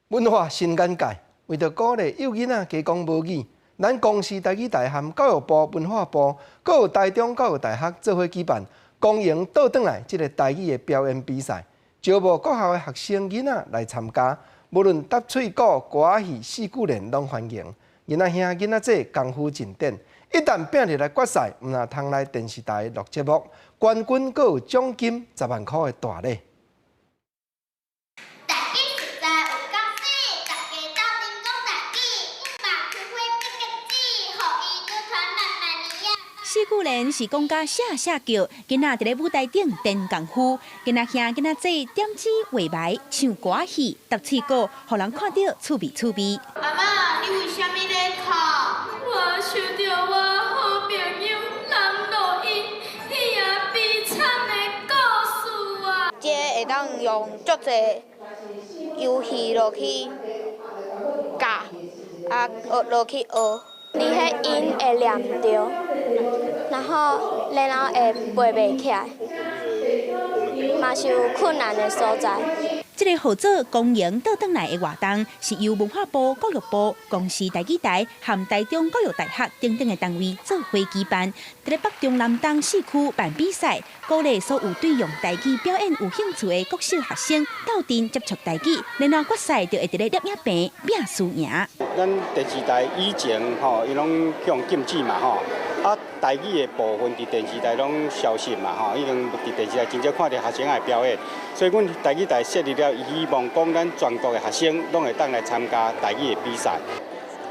文化新眼界，为着鼓励幼囡仔加讲母语，咱公司台语台和教育部、文化部，还有台中教育大学做伙举办公营倒转来这个台语的表演比赛，招募各校的学生囡仔来参加，无论搭喙鼓、歌戏、四句联拢欢迎。囡仔兄囡仔姐功夫真点，一旦拼入来决赛，唔若通来电视台录节目，冠军还有奖金10万块的大礼。 四句联是讲甲写叫，囡仔伫咧舞台顶练功夫，囡仔兄囡仔姐点指画牌、唱歌戏、搭喙鼓，互人看到趣味趣味。阿妈，你为虾米咧哭？我想到我好朋友蓝露英迄个悲惨的故事啊！这会当用足侪游戏落去教，落去学。 你迄音会念着，然后会背袂起来，嘛是有困难的所在。这个合作公营倒转来的活动，是由文化部、教育部、公司台语台和台中教育大学等等的单位做伙举办，在北中南东4区办比赛，鼓励所有对用台语表演有兴趣的国小学生斗阵接触台语，然后决赛就会伫咧摄影棚拼输赢。咱电视台以前伊拢向禁止嘛台语的部分伫电视台拢消失嘛已经伫电视台真少看到学生的表演，所以阮台语台设立了，希望讲咱全国的学生拢会当来参加台语的比赛。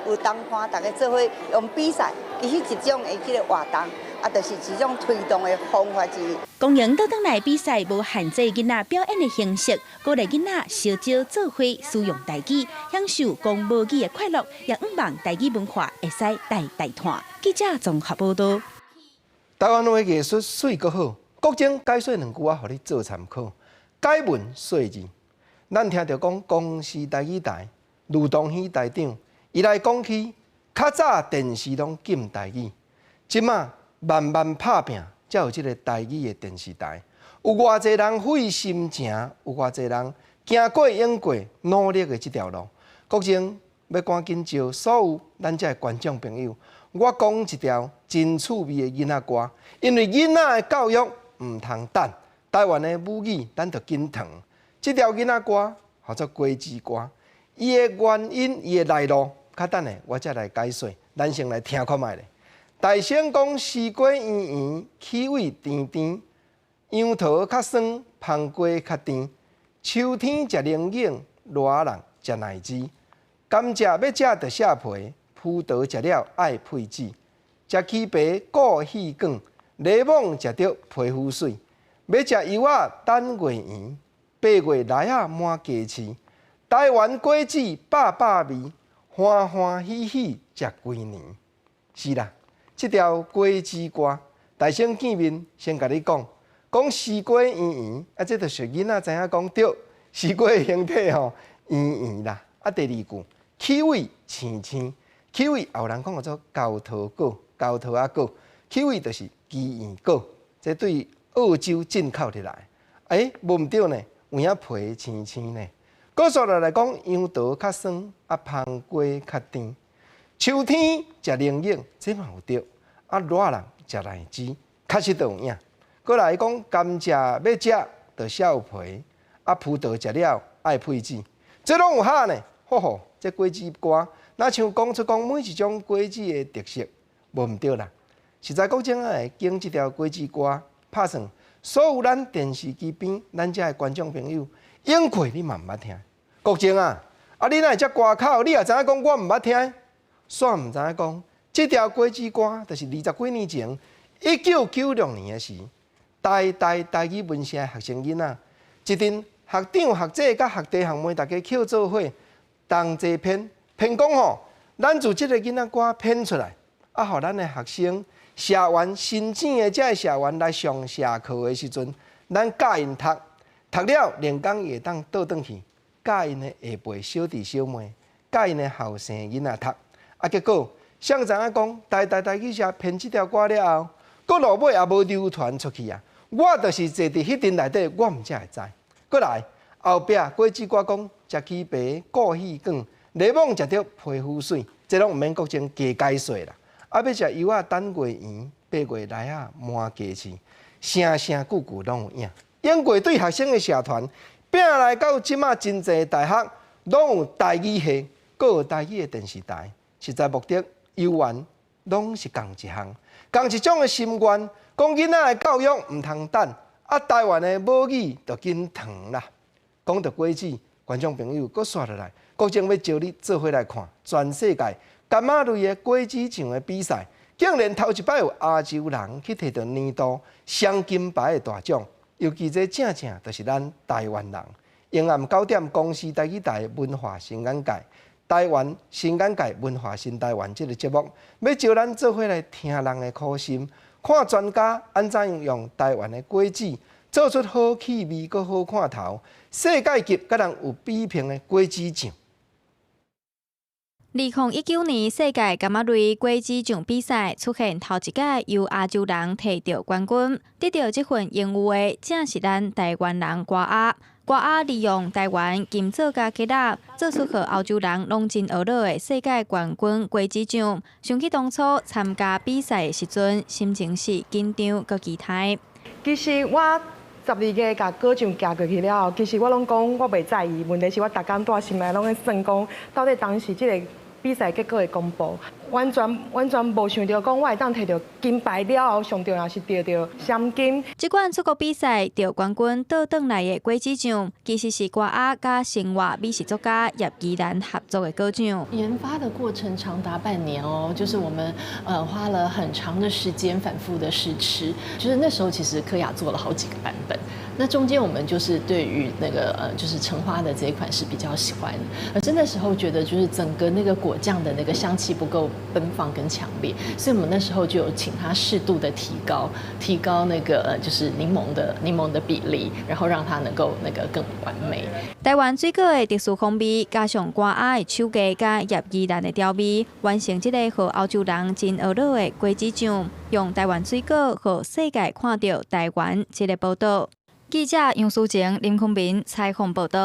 有当看大家做伙用比赛，其实一种的迄个活动，就是一种推动的方法之一。公营倒转来比赛无限制囡仔表演的形式，鼓励囡仔小少做伙使用台语，享受讲母语的快乐，也希望台语文化会使代代传。记者综合报道。台湾话艺术水阁好，国情解说2句互你做参考。解文说字，咱听到讲公司台语台吕东熙台长，伊来讲起，较早电视拢禁台语，即马慢慢拍拼，才有即个台语的电视台。有偌济人费心情，有偌济人行过用过努力的即条路。国情要赶紧招所有咱遮的观众朋友，我讲一条真趣味的囡仔歌，因为囡仔的教育唔通等。 台湾的母语，咱着紧传。这条囡仔歌叫做果子歌，伊的原因、伊的来路，较等下我再来解说。咱先来听看卖咧。大声讲西瓜圆圆，气味甜甜，杨桃较酸，香瓜较甜。秋天食龙眼，热人食奶汁。甘蔗要食着削皮，葡萄食了爱配籽。食起白顾细管，柠檬食着皮肤水。 要食油啊，等月圆，8月来啊满家市。台湾果子百味，欢欢喜喜食规年。是啦，这条果子歌，大声见面先甲你讲，讲西瓜圆圆，这就是囡仔知影讲对，西瓜的形体圆圆啦。第2句，气味青青，气味后人讲叫做高桃果，高桃啊果，气味就是鸡圆果，这对。 澳洲进口入来，无毋对呢，有影皮青青呢。果说来讲，杨桃较酸，香瓜较甜。秋天食龙眼，这嘛有对。热人食奶汁，确实都有影。过来讲，甘蔗要食着削皮，葡萄食了爱配籽，这拢有哈呢。吼，这果子歌，那像讲出讲每一种果子的特色，无毋对啦。实在国情会经这条果子歌。 拍算所有咱电视机边，咱遮的观众朋友，应该你嘛毋捌听。国情啊，你哪会遮歌口？你也知影讲我毋捌听，煞毋知影讲，这条果子歌，就是20几年前，1996年的时，台语文社学生囡仔，一阵学长、学姐甲学弟学妹大家扣做伙，同齐编讲咱就这个囡仔歌编出来，互咱的学生。 社员申请的这社员来上社课的时阵，咱教因读了，连工会当倒转去，教因的下辈小弟小妹，教因的后生囡仔读。结果谁知影讲，台语社编这条歌了后，搁落尾也无流传出去啊！我就是坐伫迄阵内底，我毋才会知。过来，后壁果子歌讲食起白顾戏广，内蒙食着皮肤水，这拢毋免国情加解说啦。啊，要食油啊，等月圆，8月来啊，满街市，声声句句拢有影。英国对学生的社团，拼来到即马真侪大学拢有台语系，阁有台语的电视台，实在目的游玩拢是共一项，共一种的心愿，讲囡仔的教育毋通等，啊，台湾的母语就紧糖啦。讲到果子，观众朋友阁刷落来，国政要招你做伙来看全世界柑仔类的果子酱的比赛，竟然头一摆有亚洲人去摕到年度双金牌的大奖。尤其这正正就是咱台湾人。永暗9点，公视台语台文化新眼界，台湾新眼界文化新台湾这个节目，要招咱做伙来听人的苦心，看专家安怎样用台湾的果子做出好气味佮好看头，世界级甲人有比拼的果子酱。2019年世界柑仔类果子酱比赛出现头一届由亚洲人摕到冠军，得到这份荣誉的正是咱台湾人歌仔。歌仔利用台湾金枣甲鸡蛋，做出和欧洲人拢真学乐的世界冠军果子酱。想起当初参加比赛的时阵，心情是紧张佮期待。其实我12月甲果酱行过去了后，其实我拢讲我袂在意，问题是我逐工带心内拢在算讲，到底当时即个比赛结果会公布，完全无想到讲我会当摕到金牌了后，上重要是得到双金。这款出国比赛得冠军倒转来的果子酱，其实是歌仔甲生活美食作家叶宜兰合作的果酱。研发的过程长达半年哦，就是我们花了很长的时间反复的试吃，就是那时候其实柯雅做了好几个版本。那中间我们就是对于那个就是橙花的这一款是比较喜欢，而是那时候觉得就是整个那个果酱的那个香气不够奔放跟强烈，所以我们那时候就有请他适度的提高那个就是柠檬的比例，然后让它能够那个更完美。台湾水果的特殊风味，加上歌仔的手艺甲叶宜兰的调味，完成这个和欧洲人真学乐的果子酱，用台湾水果和世界看到台湾这个报道。记者杨淑晴、林坤明采访报道。